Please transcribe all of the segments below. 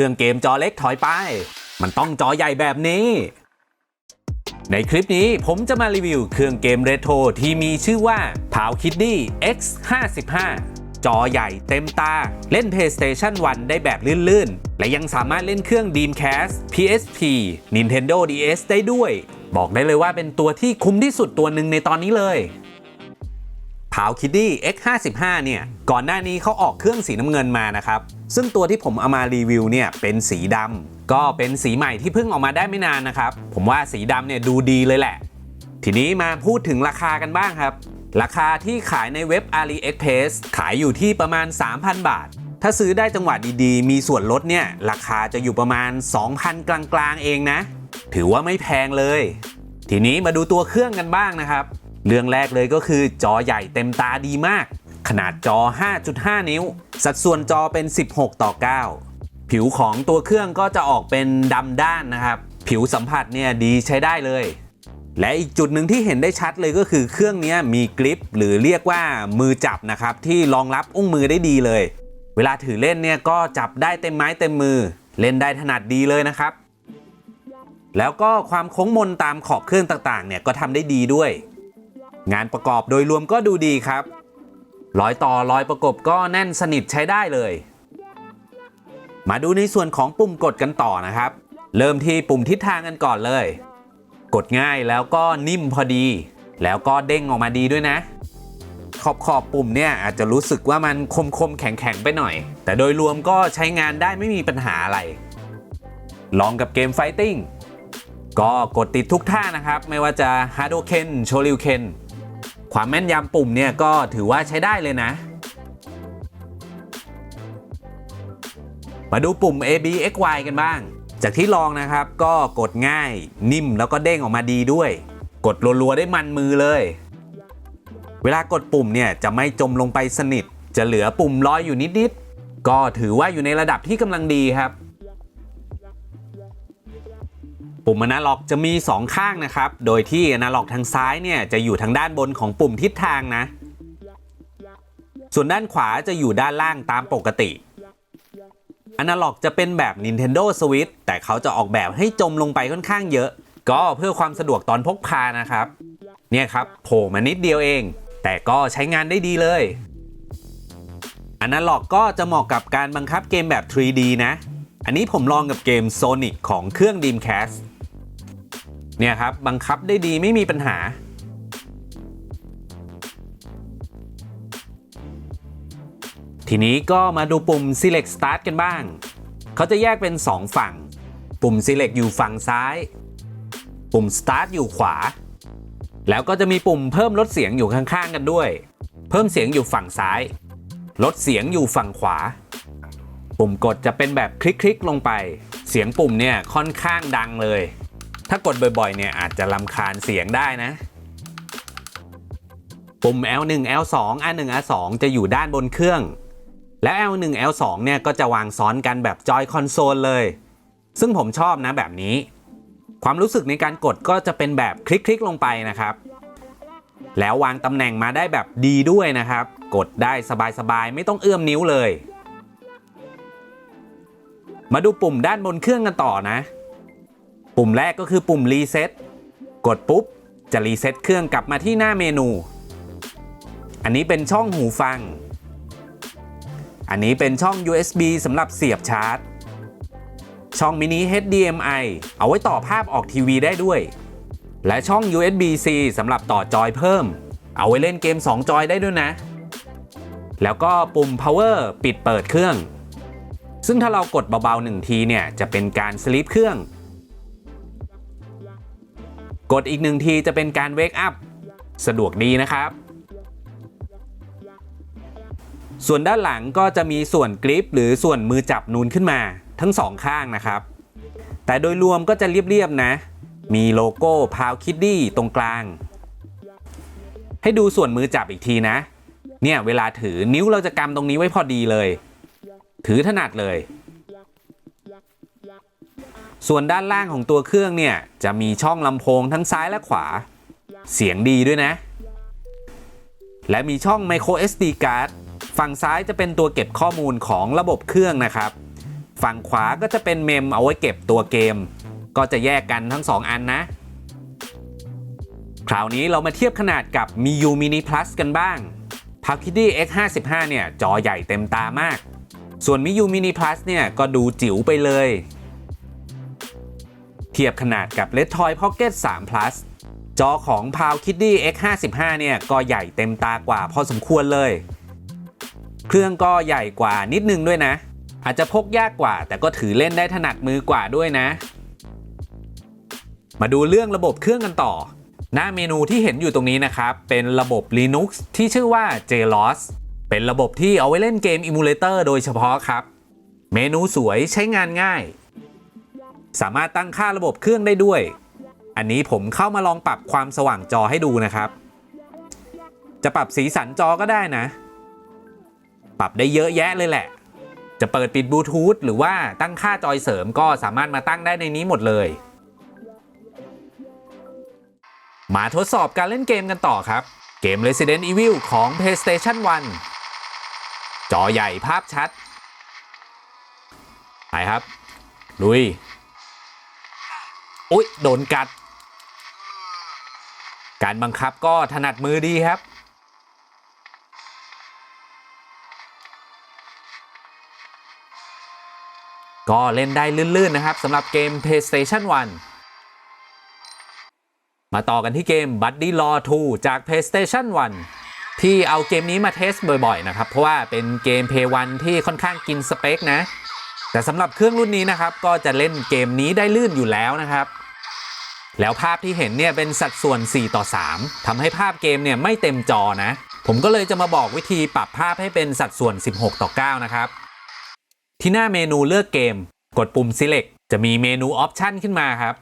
รื่องเกมจอเล็กถอยไปมันต้องจอใหญ่แบบนี้ในคลิปนี้ผมจะมารีวิวเครื่องเกมเรโทรที่มีชื่อว่า Powkiddy X55 จอใหญ่เต็มตาเล่น PlayStation 1 ได้แบบลื่นๆและยังสามารถเล่นเครื่อง Dreamcast PSP Nintendo DS ได้ด้วยบอกได้เลยว่าเป็นตัวที่คุ้มที่สุดตัวหนึ่งในตอนนี้เลย Powkiddy X55 เนี่ยก่อนหน้านี้เขาออกเครื่องสีน้ำเงินมานะครับซึ่งตัวที่ผมเอามารีวิวเนี่ยเป็นสีดำก็เป็นสีใหม่ที่เพิ่งออกมาได้ไม่นานนะครับผมว่าสีดำเนี่ยดูดีเลยแหละทีนี้มาพูดถึงราคากันบ้างครับราคาที่ขายในเว็บ AliExpress ขายอยู่ที่ประมาณ 3,000 บาทถ้าซื้อได้จังหวะดีๆมีส่วนลดเนี่ยราคาจะอยู่ประมาณ 2,000 กลางๆเองนะถือว่าไม่แพงเลยทีนี้มาดูตัวเครื่องกันบ้างนะครับเรื่องแรกเลยก็คือจอใหญ่เต็มตาดีมากขนาดจอ 5.5 นิ้วสัดส่วนจอเป็น 16:9 ผิวของตัวเครื่องก็จะออกเป็นดำด้านนะครับผิวสัมผัสเนี่ยดีใช้ได้เลยและอีกจุดหนึ่งที่เห็นได้ชัดเลยก็คือเครื่องนี้มีกริปหรือเรียกว่ามือจับนะครับที่รองรับอุ้งมือได้ดีเลยเวลาถือเล่นเนี่ยก็จับได้เต็มไม้เต็มมือเล่นได้ถนัดดีเลยนะครับแล้วก็ความโค้งมนตามขอบเครื่องต่างๆเนี่ยก็ทำได้ดีด้วยงานประกอบโดยรวมก็ดูดีครับรอยต่อรอยประกบก็แน่นสนิทใช้ได้เลยมาดูในส่วนของปุ่มกดกันต่อนะครับเริ่มที่ปุ่มทิศทางกันก่อนเลยกดง่ายแล้วก็นิ่มพอดีแล้วก็เด้งออกมาดีด้วยนะขอบปุ่มเนี่ยอาจจะรู้สึกว่ามันคมแข็งไปหน่อยแต่โดยรวมก็ใช้งานได้ไม่มีปัญหาอะไรลองกับเกมไฟติ้งก็กดติดทุกท่านะครับไม่ว่าจะฮาโดเคนโชริวเคนความแม่นยำปุ่มเนี่ยก็ถือว่าใช้ได้เลยนะมาดูปุ่ม ABXY กันบ้างจากที่ลองนะครับก็กดง่ายนิ่มแล้วก็เด้งออกมาดีด้วยกดรัวๆได้มันมือเลยเวลากดปุ่มเนี่ยจะไม่จมลงไปสนิทจะเหลือปุ่มลอยอยู่นิดๆก็ถือว่าอยู่ในระดับที่กำลังดีครับปุ่มอนาล็อกจะมี2ข้างนะครับโดยที่อนาล็อกทางซ้ายเนี่ยจะอยู่ทางด้านบนของปุ่มทิศทางนะส่วนด้านขวาจะอยู่ด้านล่างตามปกติอนาล็อกจะเป็นแบบ Nintendo Switch แต่เขาจะออกแบบให้จมลงไปค่อนข้างเยอะก็เพื่อความสะดวกตอนพกพานะครับเนี่ยครับโผล่มานิดเดียวเองแต่ก็ใช้งานได้ดีเลยอนาล็อกก็จะเหมาะกับการบังคับเกมแบบ 3D นะอันนี้ผมลองกับเกม Sonic ของเครื่อง Dreamcast เนี่ยครับบังคับได้ดีไม่มีปัญหาทีนี้ก็มาดูปุ่ม Select Start กันบ้างเขาจะแยกเป็น2ฝั่งปุ่ม Select อยู่ฝั่งซ้ายปุ่ม Start อยู่ขวาแล้วก็จะมีปุ่มเพิ่มลดเสียงอยู่ข้างๆกันด้วยเพิ่มเสียงอยู่ฝั่งซ้ายลดเสียงอยู่ฝั่งขวาปุ่มกดจะเป็นแบบคลิกๆลงไปเสียงปุ่มเนี่ยค่อนข้างดังเลยถ้ากดบ่อยๆเนี่ยอาจจะรำคาญเสียงได้นะปุ่ม L1 L2 R1 R2 จะอยู่ด้านบนเครื่องและ L1 L2 เนี่ยก็จะวางซ้อนกันแบบจอยคอนโซลเลยซึ่งผมชอบนะแบบนี้ความรู้สึกในการกดก็จะเป็นแบบคลิกๆลงไปนะครับแล้ววางตำแหน่งมาได้แบบดีด้วยนะครับกดได้สบายๆไม่ต้องเอื้อมนิ้วเลยมาดูปุ่มด้านบนเครื่องกันต่อนะปุ่มแรกก็คือปุ่มรีเซ็ตกดปุ๊บจะรีเซ็ตเครื่องกลับมาที่หน้าเมนูอันนี้เป็นช่องหูฟังอันนี้เป็นช่อง USB สำหรับเสียบชาร์จช่องมินิ HDMI เอาไว้ต่อภาพออกทีวีได้ด้วยและช่อง USB-C สำหรับต่อจอยเพิ่มเอาไว้เล่นเกม2จอยได้ด้วยนะแล้วก็ปุ่ม Power ปิดเปิดเครื่องซึ่งถ้าเรากดเบาๆ1ทีเนี่ยจะเป็นการสลีปเครื่องกดอีก1ทีจะเป็นการเวกอัพสะดวกดีนะครับส่วนด้านหลังก็จะมีส่วนกริปหรือส่วนมือจับนูนขึ้นมาทั้ง2ข้างนะครับแต่โดยรวมก็จะเรียบๆนะมีโลโก้ Powkiddy ตรงกลางให้ดูส่วนมือจับอีกทีนะเนี่ยเวลาถือนิ้วเราจะกำตรงนี้ไว้พอดีเลยถือถนัดเลยส่วนด้านล่างของตัวเครื่องเนี่ยจะมีช่องลำโพงทั้งซ้ายและขวาเสียงดีด้วยนะและมีช่อง micro SD card ฝั่งซ้ายจะเป็นตัวเก็บข้อมูลของระบบเครื่องนะครับ ฝั่งขวาก็จะเป็นเมมเอาไว้เก็บตัวเกมก็จะแยกกันทั้ง2อันนะคราวนี้เรามาเทียบขนาดกับ MIUI Mini Plus กันบ้าง PowKiddy X55 เนี่ยจอใหญ่เต็มตามากส่วน MIUI Mini Plus เนี่ยก็ดูจิ๋วไปเลยเทียบขนาดกับ Redtoy Pocket 3 Plus จอของ PowKiddy X55 เนี่ยก็ใหญ่เต็มตากว่าพอสมควรเลยเครื่องก็ใหญ่กว่านิดนึงด้วยนะอาจจะพกยากกว่าแต่ก็ถือเล่นได้ถนัดมือกว่าด้วยนะมาดูเรื่องระบบเครื่องกันต่อหน้าเมนูที่เห็นอยู่ตรงนี้นะครับเป็นระบบ Linux ที่ชื่อว่า JLOS เป็นระบบที่เอาไว้เล่นเกม Emulator โดยเฉพาะครับเมนูสวยใช้งานง่ายสามารถตั้งค่าระบบเครื่องได้ด้วยอันนี้ผมเข้ามาลองปรับความสว่างจอให้ดูนะครับจะปรับสีสันจอก็ได้นะปรับได้เยอะแยะเลยแหละจะเปิดปิดบลูทูธหรือว่าตั้งค่าจอยเสริมก็สามารถมาตั้งได้ในนี้หมดเลยมาทดสอบการเล่นเกมกันต่อครับเกม Resident Evil ของ PlayStation 1 จอใหญ่ภาพชัดไปครับลุยอุ๊ยโดนกัดการบังคับก็ถนัดมือดีครับก็เล่นได้ลื่นๆนะครับสำหรับเกม PlayStation 1 มาต่อกันที่เกม Buddy Law 2 จาก PlayStation 1 ที่เอาเกมนี้มาเทสบ่อยๆนะครับเพราะว่าเป็นเกม Play 1 ที่ค่อนข้างกินสเปคนะแต่สำหรับเครื่องรุ่นนี้นะครับก็จะเล่นเกมนี้ได้ลื่นอยู่แล้วนะครับแล้วภาพที่เห็นเนี่ยเป็นสัดส่วน 4:3 ทำให้ภาพเกมเนี่ยไม่เต็มจอนะผมก็เลยจะมาบอกวิธีปรับภาพให้เป็นสัดส่วน 16:9 นะครับที่หน้าเมนูเลือกเกมกดปุ่ม Select จะมีเมนู Option ขึ้นมาครับ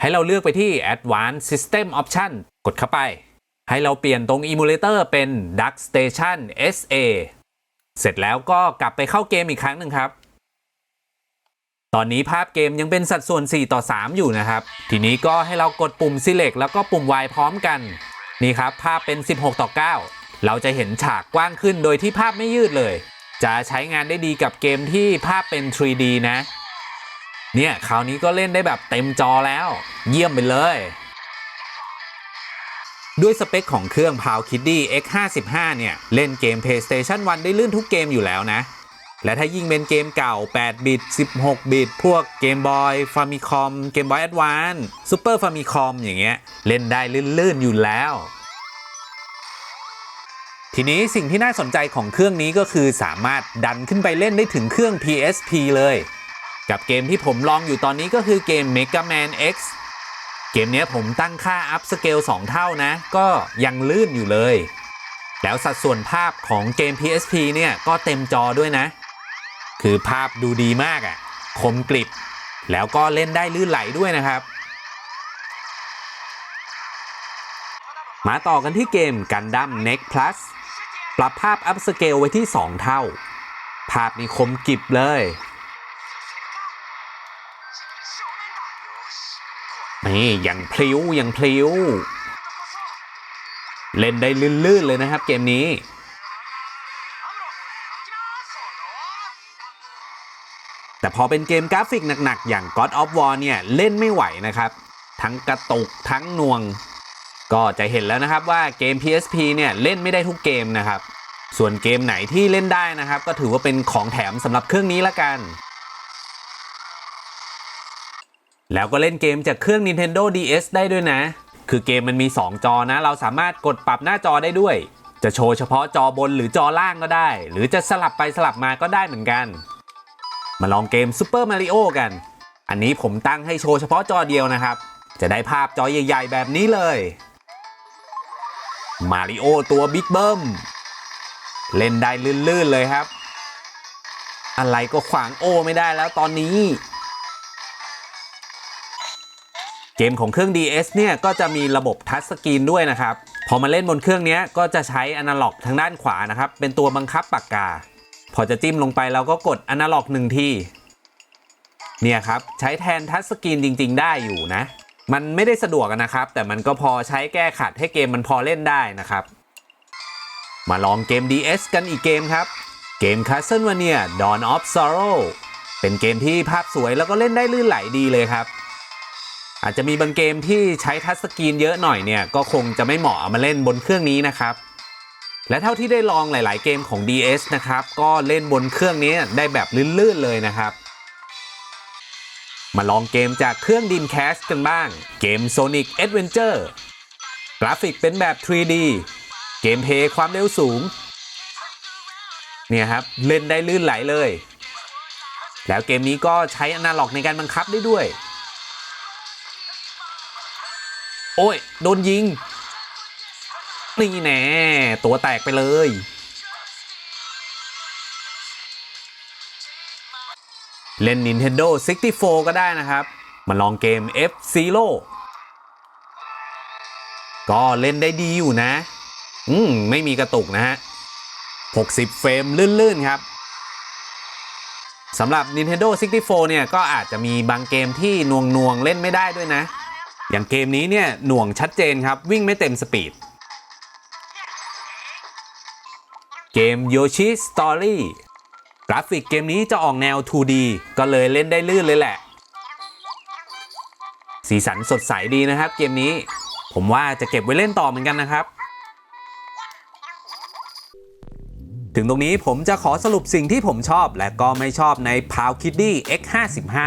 ให้เราเลือกไปที่ Advanced System Option กดเข้าไปให้เราเปลี่ยนตรง Emulator เป็น Dark Station SA เสร็จแล้วก็กลับไปเข้าเกมอีกครั้งหนึ่งครับตอนนี้ภาพเกมยังเป็นสัดส่วน 4:3 อยู่นะครับทีนี้ก็ให้เรากดปุ่ม Select แล้วก็ปุ่ม Y พร้อมกันนี่ครับภาพเป็น 16:9 เราจะเห็นฉากกว้างขึ้นโดยที่ภาพไม่ยืดเลยจะใช้งานได้ดีกับเกมที่ภาพเป็น 3D นะเนี่ยคราวนี้ก็เล่นได้แบบเต็มจอแล้วเยี่ยมไปเลยด้วยสเปคของเครื่อง PowKiddy X55 เนี่ยเล่นเกม PlayStation 1 ได้ลื่นทุกเกมอยู่แล้วนะและถ้ายิ่งเป็นเกมเก่า8บิต16บิตพวก Game Boy Famicom Game Boy Advance Super Famicom อย่างเงี้ยเล่นได้ลื่นๆอยู่แล้วทีนี้สิ่งที่น่าสนใจของเครื่องนี้ก็คือสามารถดันขึ้นไปเล่นได้ถึงเครื่อง PSP เลยกับเกมที่ผมลองอยู่ตอนนี้ก็คือเกม Mega Man X เกมนี้ผมตั้งค่า Up Scale 2 เท่านะก็ยังลื่นอยู่เลยแล้วสัดส่วนภาพของเกม PSP เนี่ยก็เต็มจอด้วยนะคือภาพดูดีมากคมกริบแล้วก็เล่นได้ลื่นไหลด้วยนะครับมาต่อกันที่เกม Gundam Next Plus ปรับภาพ Up Scale ไว้ที่ 2 เท่าภาพนี่คมกริบเลยนี่ยังพลิ้วเล่นได้ลื่นๆเลยนะครับเกมนี้แต่พอเป็นเกมกราฟิกหนักๆอย่าง God of War เนี่ยเล่นไม่ไหวนะครับทั้งกระตุกทั้งหน่วงก็จะเห็นแล้วนะครับว่าเกม PSP เนี่ยเล่นไม่ได้ทุกเกมนะครับส่วนเกมไหนที่เล่นได้นะครับก็ถือว่าเป็นของแถมสำหรับเครื่องนี้ละกันแล้วก็เล่นเกมจากเครื่อง Nintendo DS ได้ด้วยนะคือเกมมันมี2จอนะเราสามารถกดปรับหน้าจอได้ด้วยจะโชว์เฉพาะจอบนหรือจอล่างก็ได้หรือจะสลับไปสลับมาก็ได้เหมือนกันมาลองเกม Super Mario กันอันนี้ผมตั้งให้โชว์เฉพาะจอเดียวนะครับจะได้ภาพจอใหญ่ๆแบบนี้เลยมาริโอตัวบิ๊กเบิ้มเล่นได้ลื่นๆเลยครับอะไรก็ขวางโอไม่ได้แล้วตอนนี้เกมของเครื่อง DS เนี่ยก็จะมีระบบทัชสกรีนด้วยนะครับพอมาเล่นบนเครื่องนี้ก็จะใช้อนาล็อกทางด้านขวานะครับเป็นตัวบังคับปากกาพอจะจิ้มลงไปเราก็กดอนาล็อก1ทีเนี่ยครับใช้แทนทัชสกรีนจริงๆได้อยู่นะมันไม่ได้สะดวกนะครับแต่มันก็พอใช้แก้ขัดให้เกมมันพอเล่นได้นะครับมาลองเกม DS กันอีกเกมครับเกม Castlevania Dawn of Sorrow เป็นเกมที่ภาพสวยแล้วก็เล่นได้ลื่นไหลดีเลยครับอาจจะมีบางเกมที่ใช้ทัชสกรีนเยอะหน่อยเนี่ยก็คงจะไม่เหมาะเอามาเล่นบนเครื่องนี้นะครับและเท่าที่ได้ลองหลายๆเกมของ DS นะครับก็เล่นบนเครื่องนี้ได้แบบลื่นๆเลยนะครับมาลองเกมจากเครื่อง Dreamcast กันบ้างเกม Sonic Adventure กราฟิกเป็นแบบ 3D เกมเพลย์ความเร็วสูงเนี่ยครับเล่นได้ลื่นไหลเลยแล้วเกมนี้ก็ใช้อนาล็อกในการบังคับได้ด้วยโอ้ยโดนยิงนี่แน่ตัวแตกไปเลยเล่น Nintendo 64 ก็ได้นะครับมาลองเกม F-Zero ก็เล่นได้ดีอยู่นะไม่มีกระตุกนะฮะ60 เฟรมลื่นๆครับสำหรับ Nintendo 64 เนี่ยก็อาจจะมีบางเกมที่หน่วงเล่นไม่ได้ด้วยนะอย่างเกมนี้เนี่ยหน่วงชัดเจนครับวิ่งไม่เต็มสปีดเกม Yoshi's Story กราฟิกเกมนี้จะออกแนว 2D ก็เลยเล่นได้ลื่นเลยแหละสีสันสดใสดีนะครับเกมนี้ผมว่าจะเก็บไว้เล่นต่อเหมือนกันนะครับถึงตรงนี้ผมจะขอสรุปสิ่งที่ผมชอบและก็ไม่ชอบใน Powkiddy X55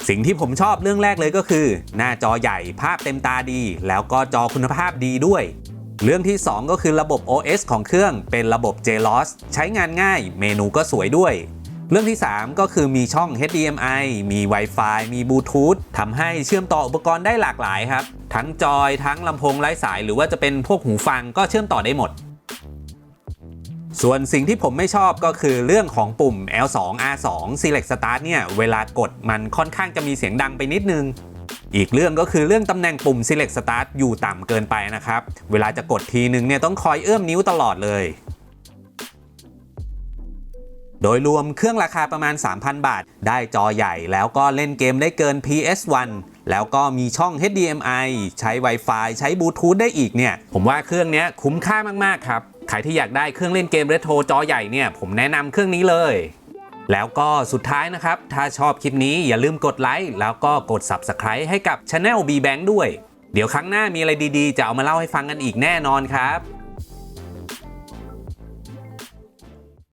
สิ่งที่ผมชอบเรื่องแรกเลยก็คือหน้าจอใหญ่ภาพเต็มตาดีแล้วก็จอคุณภาพดีด้วยเรื่องที่2ก็คือระบบ OS ของเครื่องเป็นระบบ JLOS ใช้งานง่ายเมนูก็สวยด้วยเรื่องที่3ก็คือมีช่อง HDMI มี Wi-Fi มี Bluetooth ทำให้เชื่อมต่ออุปกรณ์ได้หลากหลายครับทั้งจอยทั้งลำโพงไร้สายหรือว่าจะเป็นพวกหูฟังก็เชื่อมต่อได้หมดส่วนสิ่งที่ผมไม่ชอบก็คือเรื่องของปุ่ม L2 R2 Select Start เนี่ยเวลากดมันค่อนข้างจะมีเสียงดังไปนิดนึงอีกเรื่องก็คือเรื่องตำแหน่งปุ่ม Select Start อยู่ต่ำเกินไปนะครับเวลาจะกดทีนึงเนี่ยต้องคอยเอื้อมนิ้วตลอดเลยโดยรวมเครื่องราคาประมาณ 3,000 บาทได้จอใหญ่แล้วก็เล่นเกมได้เกิน PS1 แล้วก็มีช่อง HDMI ใช้ Wi-Fi ใช้ Bluetooth ได้อีกเนี่ยผมว่าเครื่องนี้คุ้มค่ามากๆครับใครที่อยากได้เครื่องเล่นเกมเรโทรจอใหญ่เนี่ยผมแนะนำเครื่องนี้เลยแล้วก็สุดท้ายนะครับถ้าชอบคลิปนี้อย่าลืมกดไลค์แล้วก็กด Subscribe ให้กับ Channel B Bank ด้วยเดี๋ยวครั้งหน้ามีอะไรดีๆจะเอามาเล่าให้ฟังกันอีกแน่นอนครับ